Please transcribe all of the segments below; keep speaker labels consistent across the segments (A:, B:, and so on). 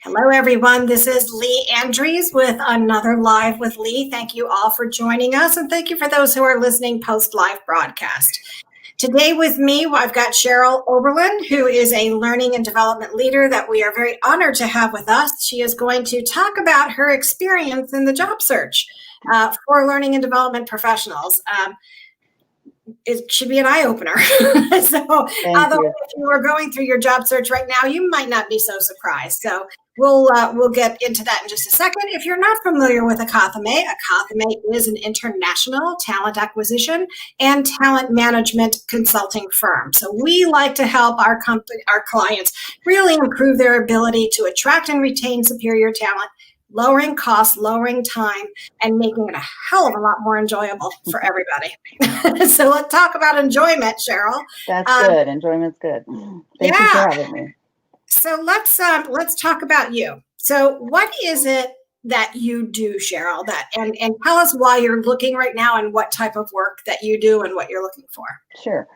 A: Hello, everyone. This is Lee Andrews with another Live with Lee. Thank you all for joining us, and thank you for those who are listening post-live broadcast. Today with me, I've got Cheryl Oberlin, who is a learning and development leader that we are very honored to have with us. She is going to talk about her experience in the job search for learning and development professionals. It should be an eye-opener. So although if you are going through your job search right now, you might not be so surprised. So we'll get into that in just a second. If you're not familiar with Akathame is an international talent acquisition and talent management consulting firm. So we like to help our clients really improve their ability to attract and retain superior talent, lowering costs, lowering time, and making it a hell of a lot more enjoyable for everybody. So let's talk about enjoyment, Cheryl.
B: That's good. Enjoyment's good. Thank you for having me.
A: So let's talk about you. So what is it that you do, Cheryl? And tell us why you're looking right now and what type of work that you do and what you're looking for.
B: Sure.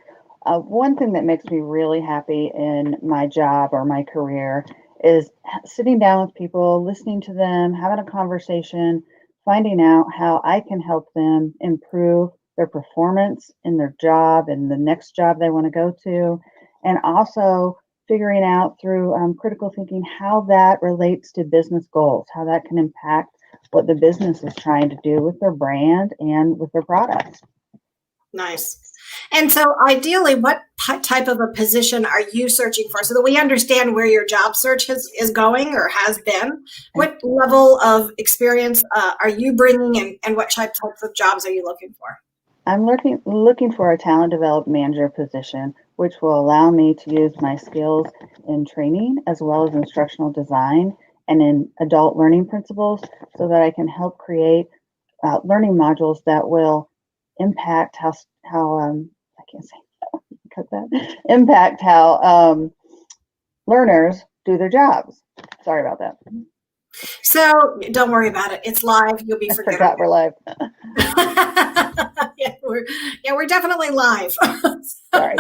B: One thing that makes me really happy in my job or my career is sitting down with people, listening to them, having a conversation, finding out how I can help them improve their performance in their job and the next job they want to go to, and also figuring out through critical thinking how that relates to business goals, how that can impact what the business is trying to do with their brand and with their products.
A: Nice. And so ideally, what type of a position are you searching for so that we understand where your job search is going or has been? What level of experience are you bringing and what types of jobs are you looking for?
B: I'm looking for a talent development manager position, which will allow me to use my skills in training as well as instructional design and in adult learning principles so that I can help create learning modules that will impact how I can't say cut that impact how learners do their jobs. Sorry about that.
A: So don't worry about it. It's live. You'll be forgiven.
B: I forgot we're live.
A: We're definitely live.
B: Sorry.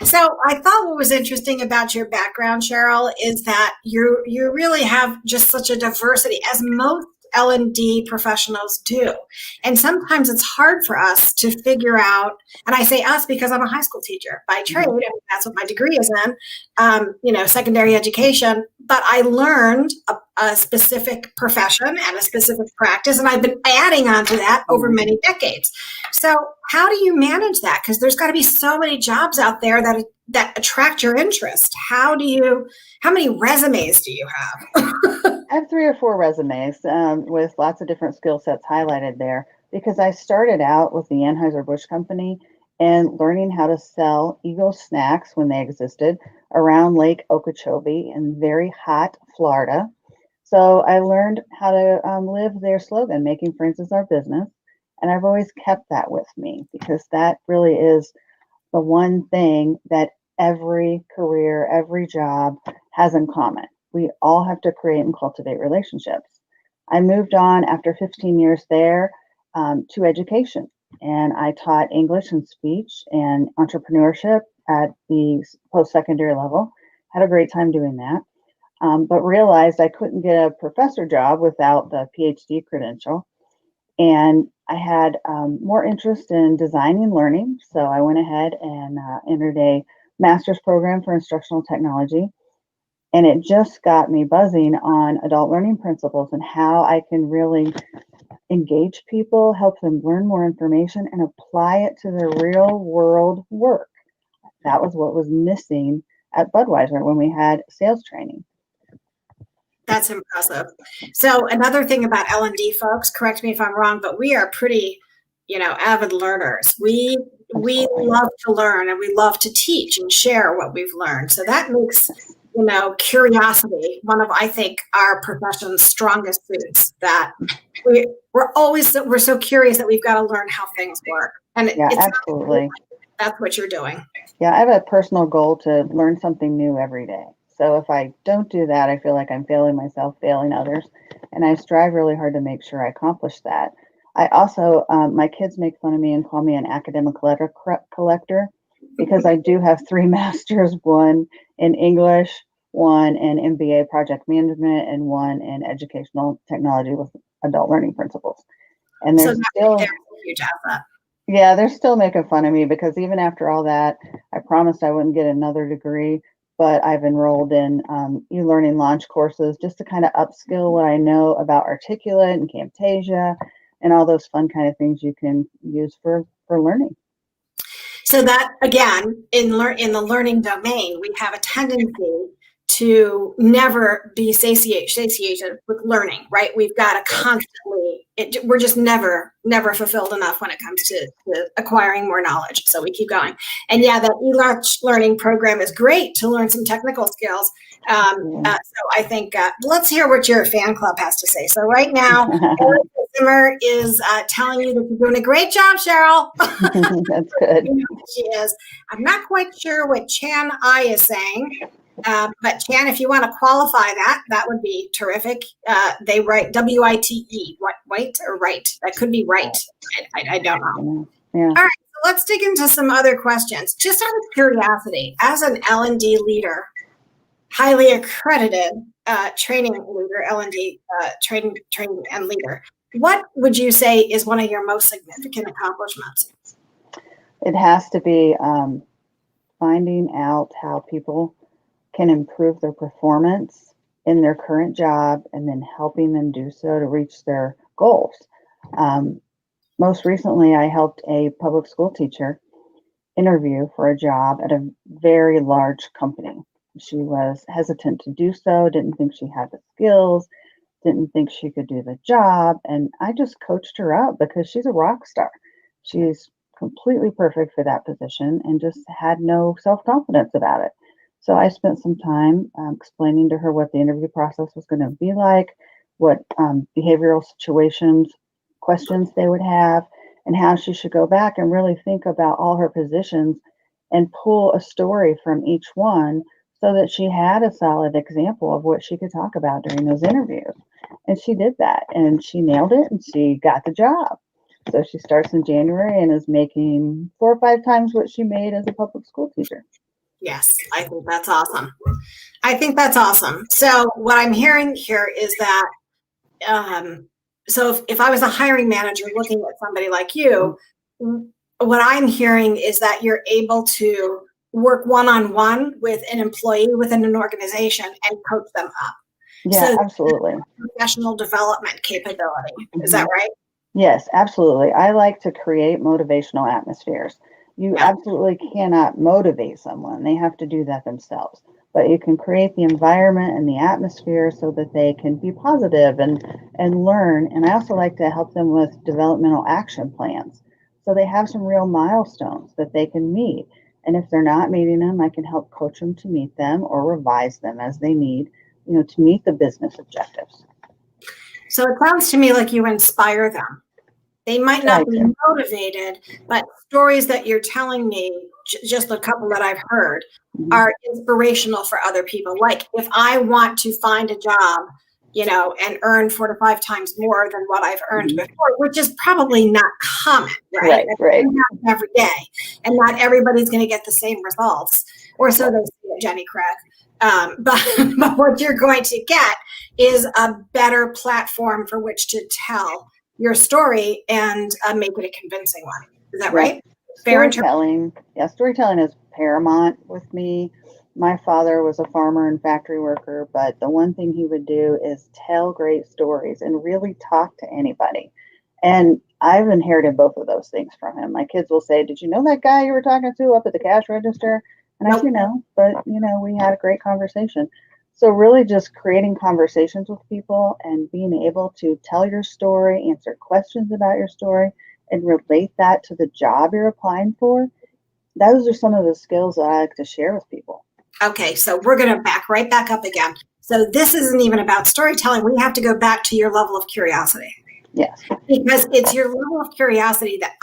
A: So I thought what was interesting about your background, Cheryl, is that you really have just such a diversity, as most L&D professionals do. And sometimes it's hard for us to figure out, and I say us because I'm a high school teacher by trade, and that's what my degree is in, secondary education, but I learned a specific profession and a specific practice, and I've been adding on to that over many decades. So how do you manage that? Because there's got to be so many jobs out there that attract your interest. How many resumes do you have?
B: I have 3 or 4 resumes with lots of different skill sets highlighted there because I started out with the Anheuser-Busch Company and learning how to sell Eagle snacks when they existed around Lake Okeechobee in very hot Florida. So I learned how to live their slogan, making friends is our business. And I've always kept that with me because that really is the one thing that every career, every job has in common. We all have to create and cultivate relationships. I moved on after 15 years there to education, and I taught English and speech and entrepreneurship at the post-secondary level. Had a great time doing that, but realized I couldn't get a professor job without the PhD credential. And I had more interest in design and learning, so I went ahead and entered a master's program for instructional technology. And it just got me buzzing on adult learning principles and how I can really engage people, help them learn more information, and apply it to their real world work. That was what was missing at Budweiser when we had sales training.
A: That's impressive. So another thing about L&D folks, correct me if I'm wrong, but we are pretty, avid learners. We love to learn and we love to teach and share what we've learned. So that makes curiosity one of, I think, our profession's strongest suits. That we're so curious that we've got to learn how things work. And
B: yeah, absolutely.
A: That's what you're doing.
B: Yeah, I have a personal goal to learn something new every day. So if I don't do that, I feel like I'm failing myself, failing others, and I strive really hard to make sure I accomplish that. I also, my kids make fun of me and call me an academic letter collector because I do have 3 masters, 1 in English, one in MBA project management, and one in educational technology with adult learning principles. And
A: So
B: there's still,
A: there's a huge asset.
B: yeah, they're still making fun of me because even after all that, I promised I wouldn't get another degree, but I've enrolled in e-learning launch courses just to kind of upskill what I know about Articulate and Camtasia and all those fun kind of things you can use for learning.
A: So that, again, in the learning domain, we have a tendency to never be satiated with learning, right? We've got to constantly, we're just never fulfilled enough when it comes to acquiring more knowledge. So we keep going. And yeah, that e-learning program is great to learn some technical skills. So I think, let's hear what your fan club has to say. So right now, Eric Zimmer is telling you that you're doing a great job, Cheryl.
B: That's good.
A: She is. I'm not quite sure what Chan I is saying. But Chan, if you want to qualify that would be terrific. They write WITE, white or right? That could be right. I don't know.
B: Yeah.
A: All right, so let's dig into some other questions. Just out of curiosity, as an L&D leader, highly accredited training leader, L&D training and leader, what would you say is one of your most significant accomplishments?
B: It has to be finding out how people can improve their performance in their current job and then helping them do so to reach their goals. Most recently, I helped a public school teacher interview for a job at a very large company. She was hesitant to do so, didn't think she had the skills, didn't think she could do the job. And I just coached her up because she's a rock star. She's completely perfect for that position and just had no self-confidence about it. So I spent some time explaining to her what the interview process was going to be like, what behavioral situations, questions they would have, and how she should go back and really think about all her positions and pull a story from each one so that she had a solid example of what she could talk about during those interviews. And she did that, and she nailed it, and she got the job. So she starts in January and is making 4 or 5 times what she made as a public school teacher.
A: Yes, I think that's awesome. So what I'm hearing here is that, so if I was a hiring manager looking at somebody like you, what I'm hearing is that you're able to work one-on-one with an employee within an organization and coach them up.
B: Yeah, so absolutely.
A: Professional development capability. Is that right?
B: Yes, absolutely. I like to create motivational atmospheres. You absolutely cannot motivate someone. They have to do that themselves. But you can create the environment and the atmosphere so that they can be positive and learn. And I also like to help them with developmental action plans. So they have some real milestones that they can meet. And if they're not meeting them, I can help coach them to meet them or revise them as they need, to meet the business objectives.
A: So it sounds to me like you inspire them. They might not be motivated, but stories that you're telling me, just a couple that I've heard, are inspirational for other people. Like if I want to find a job, and earn 4 to 5 times more than what I've earned before, which is probably not common, right?
B: Right.
A: Every day, and not everybody's going to get the same results, or so they say, Jenny Craig. But what you're going to get is a better platform for which to tell your story and make it a convincing one. Is that right?
B: Storytelling. Yeah, storytelling is paramount with me. My father was a farmer and factory worker, but the one thing he would do is tell great stories and really talk to anybody. And I've inherited both of those things from him. My kids will say, "Did you know that guy you were talking to up at the cash register?" And I say, "No, but we had a great conversation." So really just creating conversations with people and being able to tell your story, answer questions about your story, and relate that to the job you're applying for. Those are some of the skills that I like to share with people.
A: Okay, so we're going to back up again. So this isn't even about storytelling. We have to go back to your level of curiosity.
B: Yes.
A: Because it's your level of curiosity that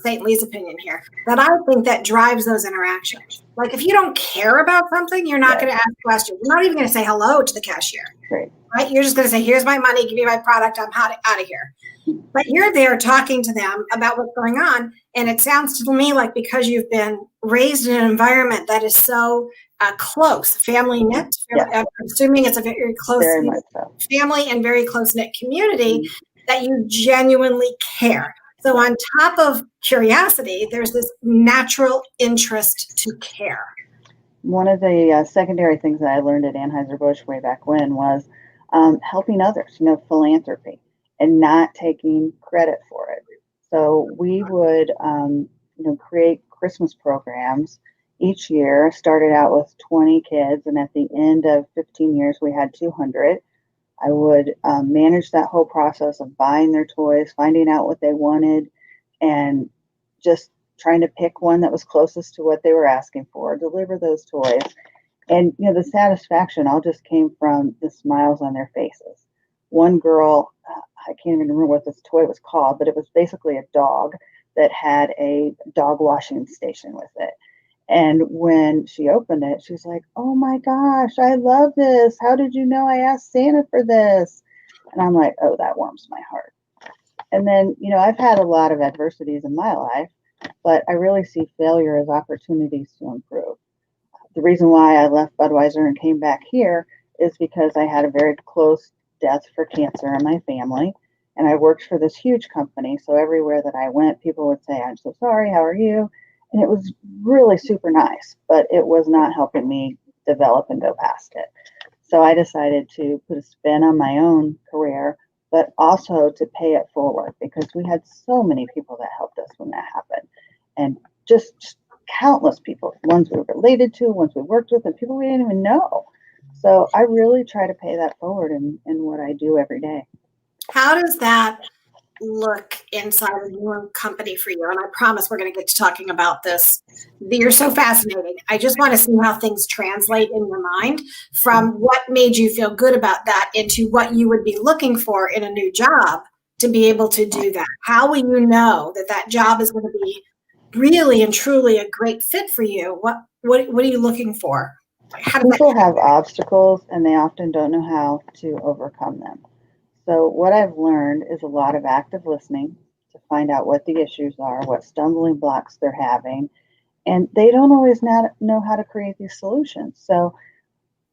A: St. Lee's opinion here, that I think that drives those interactions. Like if you don't care about something, you're not going to ask questions. You're not even going to say hello to the cashier.
B: Right.
A: You're just going to say, "Here's my money, give me my product, I'm out of here." But you're there talking to them about what's going on. And it sounds to me like because you've been raised in an environment that is so close, family knit.
B: Yes.
A: I'm assuming it's a very close
B: Very much so.
A: family and very close knit community that you genuinely care. So on top of curiosity, there's this natural interest to care.
B: One of the secondary things that I learned at Anheuser-Busch way back when was helping others, philanthropy, and not taking credit for it. So we would, create Christmas programs each year. Started out with 20 kids, and at the end of 15 years, we had 200. I would manage that whole process of buying their toys, finding out what they wanted, and just trying to pick one that was closest to what they were asking for, deliver those toys. And, the satisfaction all just came from the smiles on their faces. One girl, I can't even remember what this toy was called, but it was basically a dog that had a dog washing station with it. And when she opened it, she's like, "Oh my gosh, I love this. How did you know I asked Santa for this?" And I'm like, "Oh, that warms my heart." And then, I've had a lot of adversities in my life, but I really see failure as opportunities to improve. The reason why I left Budweiser and came back here is because I had a very close death for cancer in my family. And I worked for this huge company. So everywhere that I went, people would say, "I'm so sorry, how are you?" And it was really super nice, but it was not helping me develop and go past it. So I decided to put a spin on my own career, but also to pay it forward, because we had so many people that helped us when that happened. And just countless people, ones we were related to, ones we worked with, and people we didn't even know. So I really try to pay that forward in what I do every day.
A: How does that look inside of your company for you? And I promise we're going to get to talking about this. You're so fascinating. I just want to see how things translate in your mind from what made you feel good about that into what you would be looking for in a new job to be able to do that. How will you know that that job is going to be really and truly a great fit for you? What are you looking for?
B: People have obstacles and they often don't know how to overcome them. So what I've learned is a lot of active listening to find out what the issues are, what stumbling blocks they're having, and they don't always know how to create these solutions. So,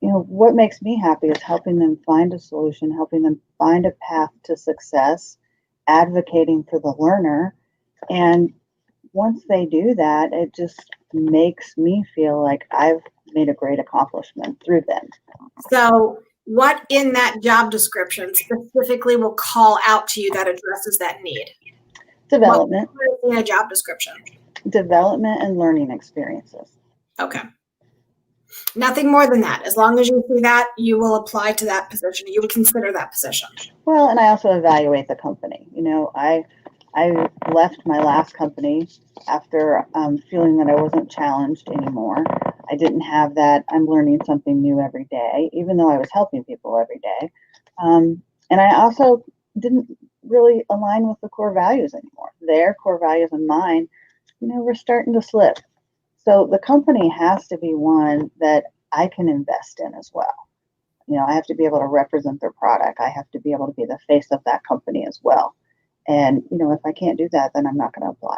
B: what makes me happy is helping them find a solution, helping them find a path to success, advocating for the learner. And once they do that, it just makes me feel like I've made a great accomplishment through them.
A: So what in that job description specifically will call out to you that addresses that need?
B: Development.
A: In a job description?
B: Development and learning experiences.
A: Okay. Nothing more than that. As long as you see that, you will apply to that position. You would consider that position.
B: Well, and I also evaluate the company. I left my last company after feeling that I wasn't challenged anymore. I didn't have that I'm learning something new every day, even though I was helping people every day. And I also didn't really align with the core values anymore. Their core values and mine, we're starting to slip. So the company has to be one that I can invest in as well. I have to be able to represent their product. I have to be able to be the face of that company as well. And, if I can't do that, then I'm not going to apply.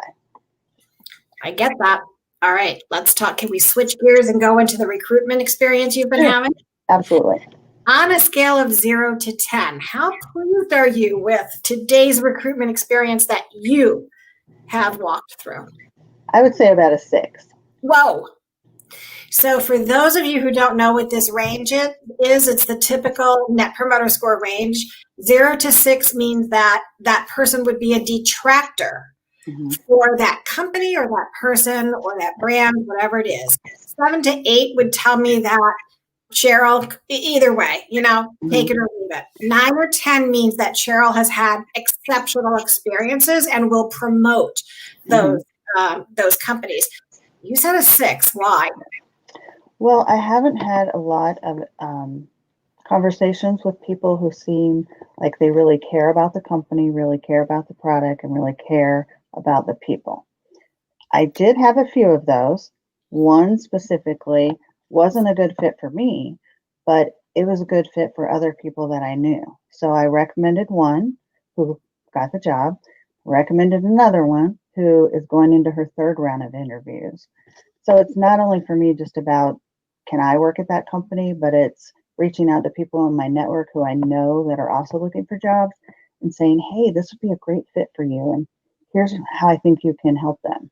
A: I get that. All right, let's talk. Can we switch gears and go into the recruitment experience you've been having?
B: Absolutely.
A: On a scale of 0 to 10, how pleased are you with today's recruitment experience that you have walked through?
B: I would say about a 6.
A: Whoa. So for those of you who don't know what this range is, it's the typical Net Promoter Score range. 0 to 6 means that that person would be a detractor for that company or that person or that brand, whatever it is. 7 to 8 would tell me that, Cheryl, either way, take it or leave it. 9 or 10 means that Cheryl has had exceptional experiences and will promote those companies. You said a 6. Why?
B: Well, I haven't had a lot of conversations with people who seem like they really care about the company, really care about the product, and really care about the people. I did have a few of those. One specifically wasn't a good fit for me, but it was a good fit for other people that I knew. So I recommended one who got the job, recommended another one who is going into her 3rd round of interviews. So it's not only for me just about can I work at that company, but it's reaching out to people in my network who I know that are also looking for jobs and saying, hey, this would be a great fit for you. And here's how I think you can help them.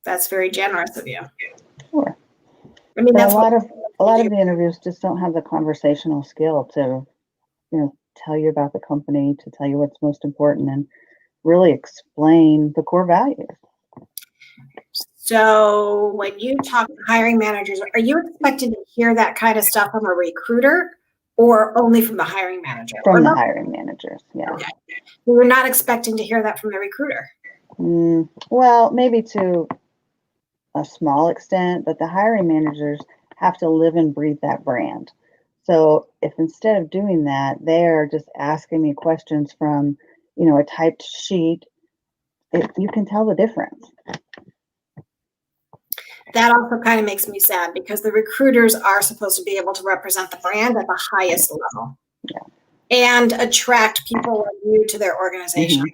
A: That's very generous of you.
B: Sure.
A: I mean,
B: But
A: that's
B: a lot of the interviews just don't have the conversational skill to, tell you about the company, to tell you what's most important, and really explain the core values.
A: So when you talk to hiring managers, are you expected to hear that kind of stuff from a recruiter or only from the hiring manager?
B: From the hiring managers, yeah.
A: Okay. We're not expecting to hear that from the recruiter.
B: Well, maybe to a small extent, but the hiring managers have to live and breathe that brand. So if instead of doing that, they're just asking me questions from, a typed sheet, you can tell the difference.
A: That also kind of makes me sad because the recruiters are supposed to be able to represent the brand at the highest level and attract people like you to their organization.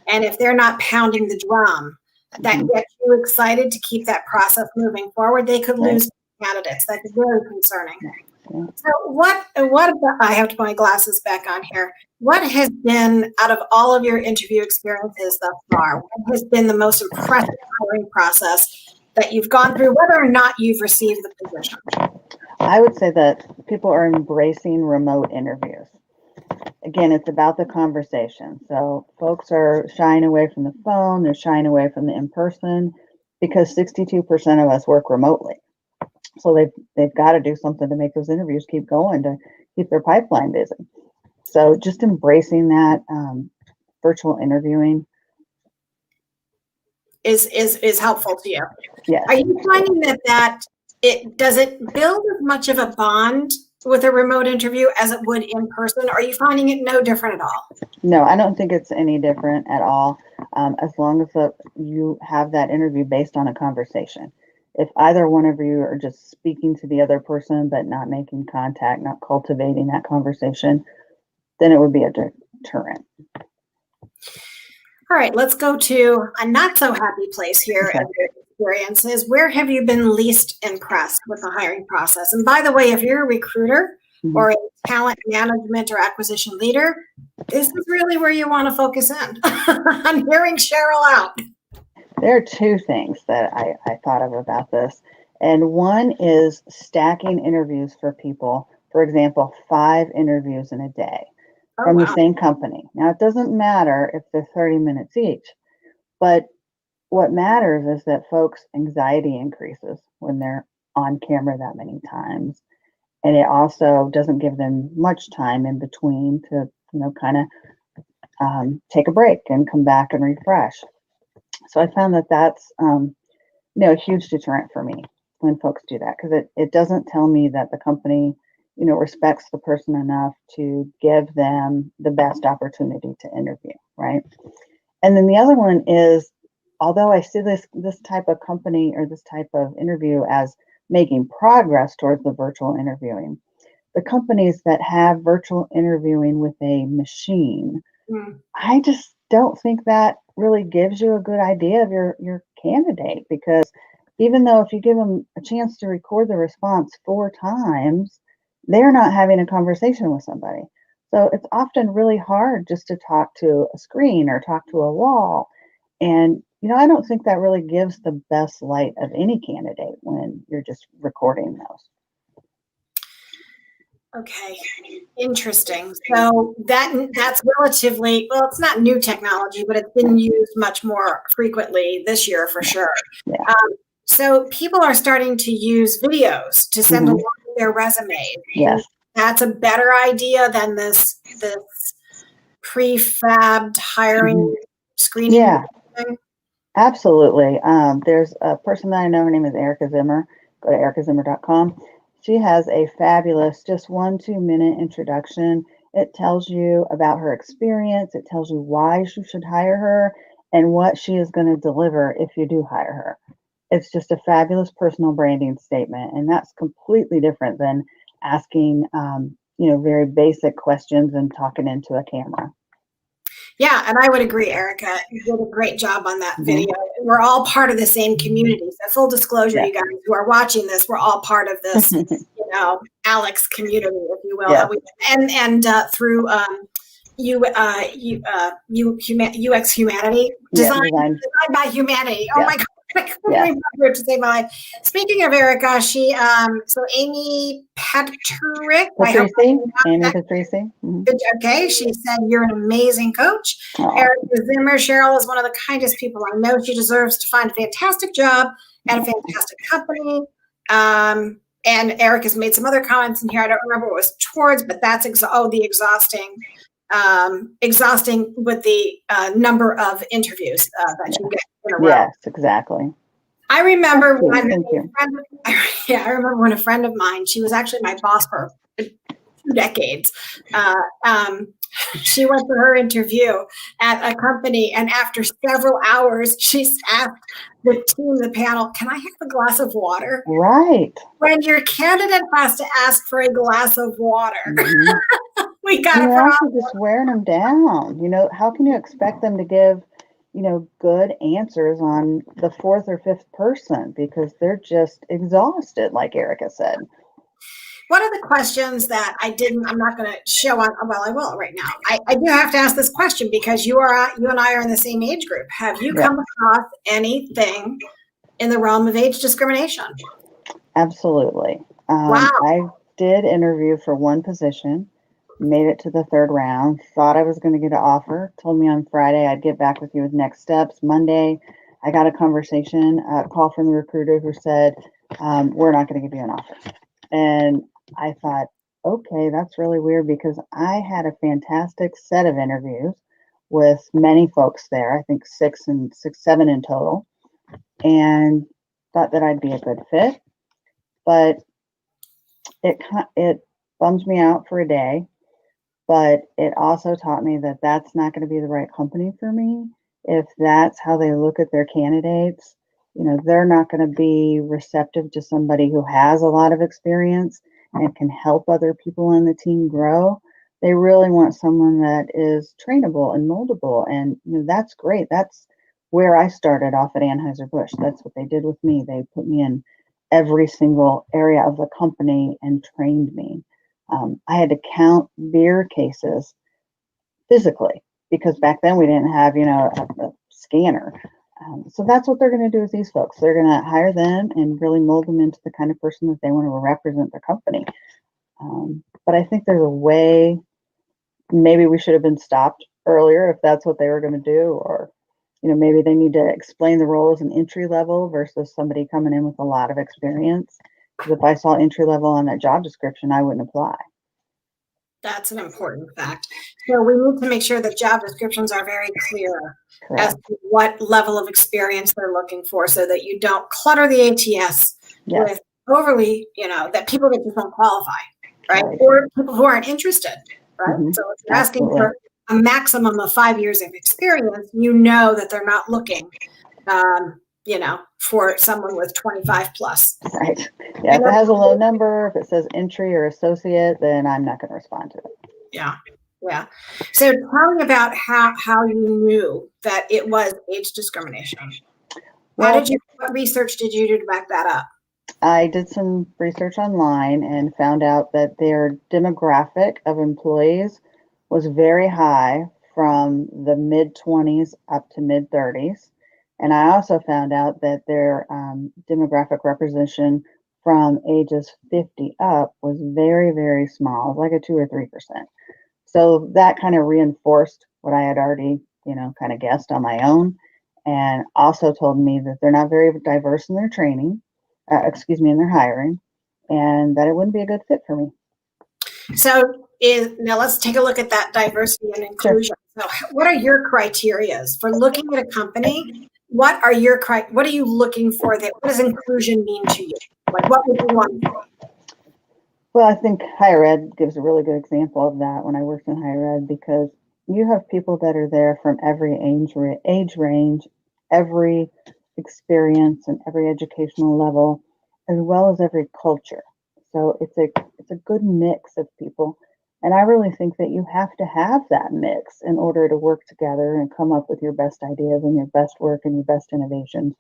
A: And if they're not pounding the drum that gets you excited to keep that process moving forward, they could lose candidates. That's very concerning. So what about, I have to put my glasses back on here. What has been, out of all of your interview experiences thus far, what has been the most impressive hiring process that you've gone through, whether or not you've received the position?
B: I would say that people are embracing remote interviews. Again, it's about the conversation. So folks are shying away from the phone, they're shying away from the in-person because 62% of us work remotely. So they've got to do something to make those interviews keep going, to keep their pipeline busy. So just embracing that virtual interviewing
A: is helpful to you.
B: Yes.
A: Are you finding that does it build as much of a bond with a remote interview as it would in person? Are you finding it no different at all?
B: No, I don't think it's any different at all. As long as you have that interview based on a conversation. If either one of you are just speaking to the other person but not making contact, not cultivating that conversation, then it would be a deterrent.
A: All right, let's go to a not so happy place here.
B: Okay.
A: Experiences. Where have you been least impressed with the hiring process? And by the way, if you're a recruiter or a talent management or acquisition leader, this is really where you want to focus in on hearing Cheryl out.
B: There are two things that I thought of about this. And one is stacking interviews for people. For example, 5 interviews in a day from the same company. Now, it doesn't matter if they're 30 minutes each, but what matters is that folks' anxiety increases when they're on camera that many times. And it also doesn't give them much time in between to, kind of take a break and come back and refresh. So I found that that's, a huge deterrent for me when folks do that, because it doesn't tell me that the company, respects the person enough to give them the best opportunity to interview, right? And then the other one is, although I see this type of company or this type of interview as making progress towards the virtual interviewing, the companies that have virtual interviewing with a machine, I just don't think that really gives you a good idea of your candidate, because even though if you give them a chance to record the response 4 times, they're not having a conversation with somebody. So it's often really hard just to talk to a screen or talk to a wall. And, I don't think that really gives the best light of any candidate when you're just recording those.
A: Okay, interesting. So that's relatively, well, it's not new technology, but it's been used much more frequently this year for sure.
B: Yeah.
A: So people are starting to use videos to send along their resumes.
B: Yes.
A: That's a better idea than this prefabbed hiring screening.
B: Yeah, absolutely. There's a person that I know, her name is Erica Zimmer. Go to ericazimmer.com. She has a fabulous, just 1-2 minute introduction. It tells you about her experience. It tells you why you should hire her and what she is going to deliver if you do hire her. It's just a fabulous personal branding statement. And that's completely different than asking, very basic questions and talking into a camera.
A: Yeah, and I would agree, Erica. You did a great job on that
B: Hmm.
A: video. We're all part of the same community. So full disclosure,
B: Yeah.
A: you guys who are watching this, we're all part of this, Alex community, if you will.
B: Yes.
A: Through UX Humanity,
B: Yeah.
A: designed
B: Design.
A: by humanity. Oh
B: Yeah.
A: my God. I couldn't
B: Yeah.
A: remember to save my life. Speaking of Erica, Amy Patrick, I hope I
B: Patrici,
A: pronounced
B: Amy
A: that
B: Patrici. Hmm.
A: okay. She said, "You're an amazing coach."
B: Oh,
A: Erica Zimmer, Cheryl is one of the kindest people I know. She deserves to find a fantastic job at a fantastic company. And Eric has made some other comments in here. I don't remember what it was towards, but that's the exhausting with the number of interviews that you get in a row.
B: yes, exactly.
A: I remember when
B: Thank you.
A: I remember when a friend of mine, she was actually my boss for 2 decades. Uh, um, she went for her interview at a company, and after several hours, she asked the panel, "Can I have a glass of water?"
B: Right.
A: When your candidate has to ask for a glass of water,
B: Hmm.
A: we got
B: And
A: a
B: you're also
A: problem.
B: just wearing them down. How can you expect them to give, good answers on the fourth or fifth person because they're just exhausted, like Erica said.
A: One of the questions that I'm not going to show on, well, I will right now. I do have to ask this question because you and I are in the same age group. Have you
B: Yeah,
A: come across anything in the realm of age discrimination?
B: absolutely.
A: Wow.
B: I did interview for one position, made it to the third round, thought I was going to get an offer, told me on Friday I'd get back with you with next steps. Monday, I got a call from the recruiter who said, we're not going to give you an offer. And I thought, okay, that's really weird because I had a fantastic set of interviews with many folks there. I think seven in total, and thought that I'd be a good fit. But it bums me out for a day. But it also taught me that that's not going to be the right company for me. If that's how they look at their candidates, they're not going to be receptive to somebody who has a lot of experience and can help other people in the team grow. They really want someone that is trainable and moldable. And that's great. That's where I started off at Anheuser-Busch. That's what they did with me. They put me in every single area of the company and trained me. I had to count beer cases physically because back then we didn't have, a scanner. So that's what they're going to do with these folks. They're going to hire them and really mold them into the kind of person that they want to represent their company. But I think there's a way, maybe we should have been stopped earlier if that's what they were going to do, or maybe they need to explain the role as an entry level versus somebody coming in with a lot of experience. Because if I saw entry level on that job description, I wouldn't apply.
A: That's an important fact. So we need to make sure that job descriptions are very clear as
B: Correct.
A: to what level of experience they're looking for so that you don't clutter the ATS
B: Yes.
A: with overly, that people that just don't qualify, right?
B: Right.
A: Or people who aren't interested, right?
B: Hmm.
A: So if you're asking
B: Absolutely.
A: for a maximum of 5 years of experience, you know that they're not looking, for someone with 25 plus.
B: Right. Yeah. If it has a low number, if it says entry or associate, then I'm not going to respond to it.
A: Yeah. Yeah. So tell me about how you knew that it was age discrimination.
B: Well,
A: What research did you do to back that up?
B: I did some research online and found out that their demographic of employees was very high from the mid 20s up to mid 30s. And I also found out that their demographic representation from ages 50 up was very, very small, like a 2 or 3%. So that kind of reinforced what I had already, kind of guessed on my own, and also told me that they're not very diverse in their training, in their hiring, and that it wouldn't be a good fit for me.
A: So now let's take a look at that diversity and
B: Sure.
A: inclusion. So what are your criterias for looking at a company? What are you looking for there? What does inclusion mean to you? Like what would you want?
B: Well, I think higher ed gives a really good example of that when I worked in higher ed because you have people that are there from every age range, every experience, and every educational level, as well as every culture. So it's a good mix of people, And I really think that you have to have that mix in order to work together and come up with your best ideas and your best work and your best innovations.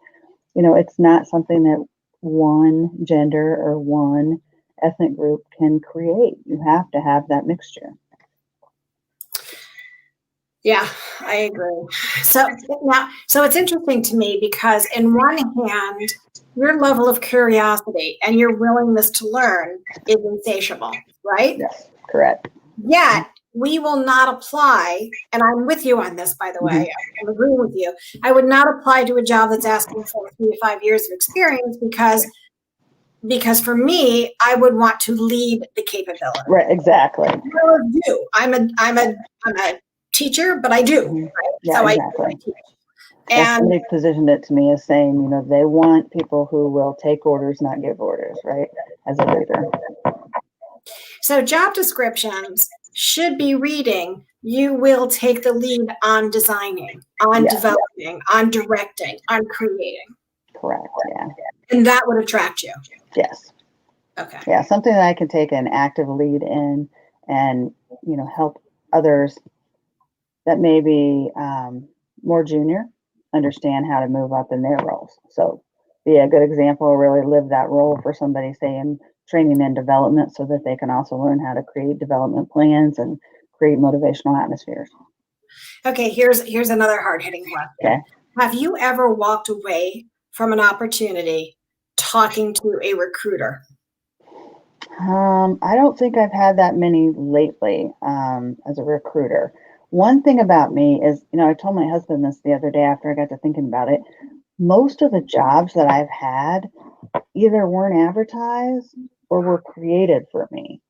B: It's not something that one gender or one ethnic group can create. You have to have that mixture.
A: Yeah, I agree. So it's interesting to me because in one hand, your level of curiosity and your willingness to learn is insatiable, right?
B: Yes, correct.
A: Yet we will not apply, and I'm with you on this, by the way. I'm agreeing with you. I would not apply to a job that's asking for 3 to 5 years of experience because for me, I would want to lead the capability.
B: Right, exactly.
A: I do. I'm a teacher, but I do. Right?
B: Yeah,
A: so
B: exactly.
A: I teach.
B: And somebody positioned it to me as saying, they want people who will take orders, not give orders, right? As a leader.
A: So job descriptions should be reading, you will take the lead on designing, on developing, on directing, on creating.
B: Correct, yeah.
A: And that would attract you.
B: Yes.
A: Okay.
B: Yeah, something that I can take an active lead in and, help others that may be more junior understand how to move up in their roles. So be a good example, really live that role for somebody, say in training and development, so that they can also learn how to create development plans and create motivational atmospheres.
A: Okay, here's another hard-hitting question.
B: Okay.
A: Have you ever walked away from an opportunity talking to a recruiter?
B: I don't think I've had that many lately as a recruiter. One thing about me is, I told my husband this the other day after I got to thinking about it. Most of the jobs that I've had either weren't advertised or were created for me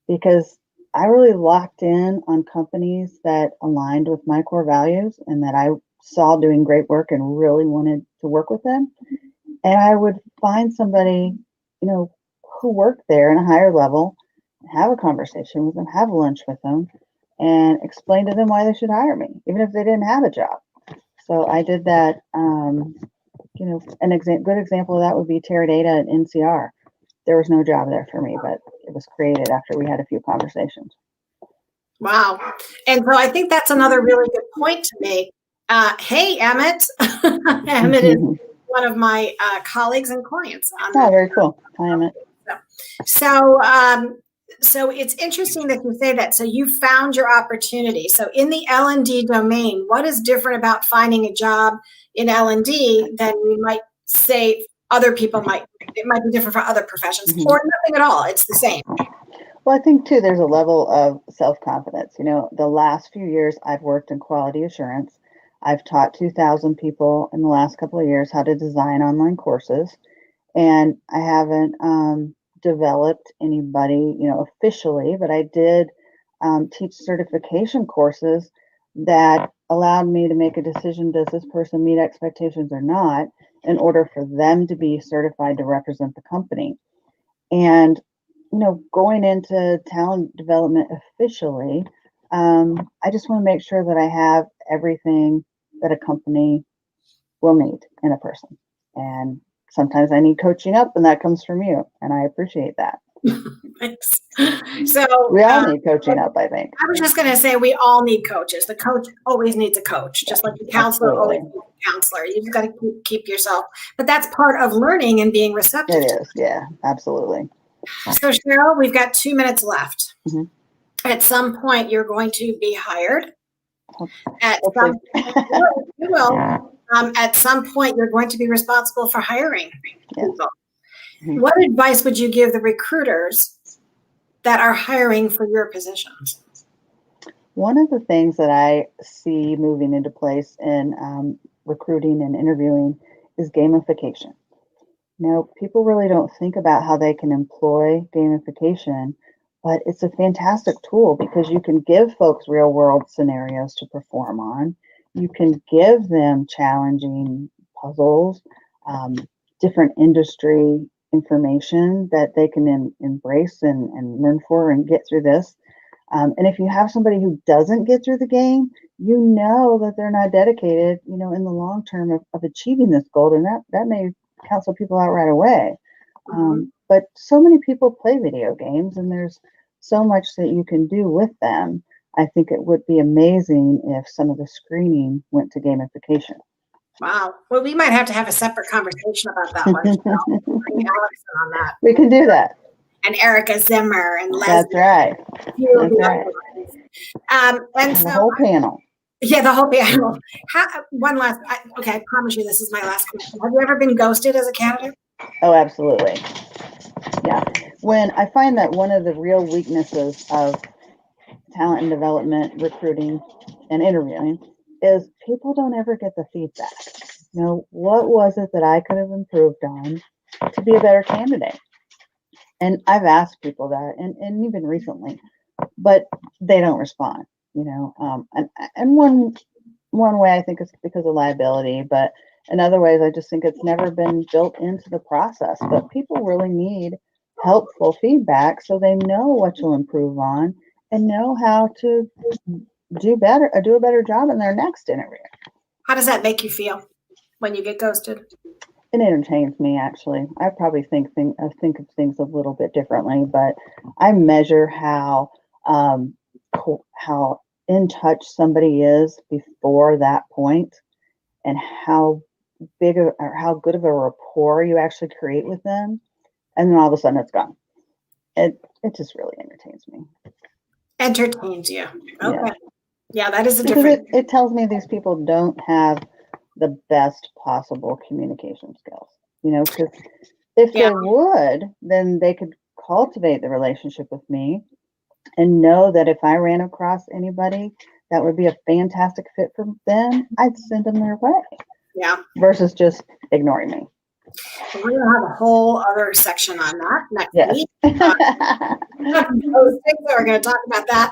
B: because I really locked in on companies that aligned with my core values and that I saw doing great work and really wanted to work with them. And I would find somebody, who worked there in a higher level, have a conversation with them, have lunch with them, and explain to them why they should hire me, even if they didn't have a job. So I did that. Good example of that would be Teradata at NCR. There was no job there for me, but it was created after we had a few conversations.
A: Wow. And so I think that's another really good point to make. Hey, Emmett. Emmett is one of my colleagues and clients.
B: Very cool. Hi, Emmett.
A: So it's interesting that you say that. So you found your opportunity. So in the L&D domain, what is different about finding a job in L&D than we might say other people might? It might be different for other professions or nothing at all. It's the same.
B: Well, I think too, there's a level of self-confidence. The last few years I've worked in quality assurance. I've taught 2,000 people in the last couple of years how to design online courses. And I haven't developed anybody, officially, but I did teach certification courses that allowed me to make a decision, does this person meet expectations or not, in order for them to be certified to represent the company. And, going into talent development officially, I just want to make sure that I have everything that a company will need in a person. And sometimes I need coaching up, and that comes from you, and I appreciate that.
A: Thanks. So
B: we all need coaching up, I think.
A: I was just going to say we all need coaches. The coach always needs a coach, just like the counselor always needs a counselor. You just got to keep yourself. But that's part of learning and being receptive.
B: It is, yeah, absolutely.
A: So Cheryl, we've got 2 minutes left. At some point, you're going to be hired. At some point, you're going to be responsible for hiring people. What advice would you give the recruiters that are hiring for your positions?
B: One of the things that I see moving into place in recruiting and interviewing is gamification. People really don't think about how they can employ gamification, but it's a fantastic tool because you can give folks real world scenarios to perform on. You can give them challenging puzzles, different industry information that they can embrace and learn for and get through this. And if you have somebody who doesn't get through the game, that they're not dedicated, in the long term of achieving this goal, and that may cancel people out right away. But so many people play video games, and there's so much that you can do with them. I think it would be amazing if some of the screening went to gamification.
A: Wow. Well, we might have to have a separate conversation about that one. Bring Allison on that.
B: We can do that.
A: And Erica Zimmer and Leslie.
B: That's right. That's right.
A: And
B: the
A: so
B: whole panel.
A: Yeah, the whole panel. Okay, I promise you this is my last question. Have you ever been ghosted as a candidate?
B: Oh, absolutely. Yeah. When I find that one of the real weaknesses of talent and development, recruiting, and interviewing is people don't ever get the feedback. What was it that I could have improved on to be a better candidate? And I've asked people that, and even recently, but they don't respond. And one way I think is because of liability, but in other ways I just think it's never been built into the process. But people really need helpful feedback so they know what to improve on and know how to do a better job in their next interview.
A: How does that make you feel when you get ghosted?
B: It entertains me, actually. I probably think of things a little bit differently, but I measure how in touch somebody is before that point, and how good of a rapport you actually create with them, and then all of a sudden it's gone. It just really entertains me.
A: Entertains you. Okay. Yeah, that is a
B: because
A: different.
B: It tells me these people don't have the best possible communication skills. Because if they would, then they could cultivate the relationship with me and know that if I ran across anybody that would be a fantastic fit for them, I'd send them their way.
A: Yeah.
B: Versus just ignoring me.
A: We're going to have a whole other section on that next week. We're going to talk about that.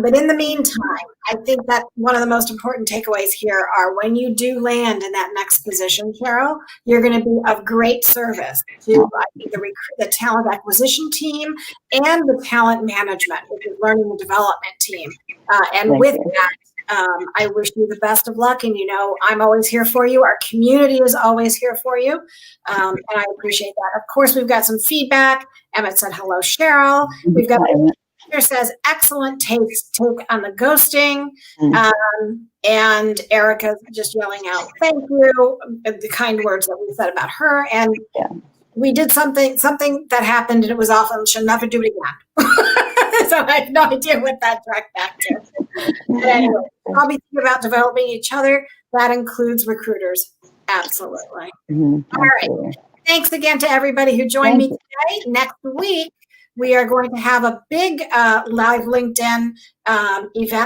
A: But in the meantime, I think that one of the most important takeaways here are when you do land in that next position, Cheryl, you're going to be of great service to the talent acquisition team and the talent management, which is learning and development team. That, I wish you the best of luck. And, I'm always here for you. Our community is always here for you. And I appreciate that. Of course, we've got some feedback. Emmett said, hello, Cheryl. We've got here says, excellent take on the ghosting. And Erica's just yelling out, thank you, the kind words that we said about her. And we did something that happened and it was awful and she'll never do it again. So I have no idea what that tracked back to. But anyway, I'll be thinking about developing each other. That includes recruiters. Absolutely. All right. Thanks again to everybody who joined me today. Next week, we are going to have a big live LinkedIn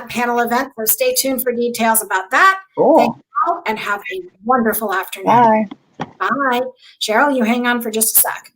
A: panel event. So stay tuned for details about that.
B: Cool.
A: Thank you all and have a wonderful afternoon.
B: Bye.
A: Bye. Cheryl, you hang on for just a sec.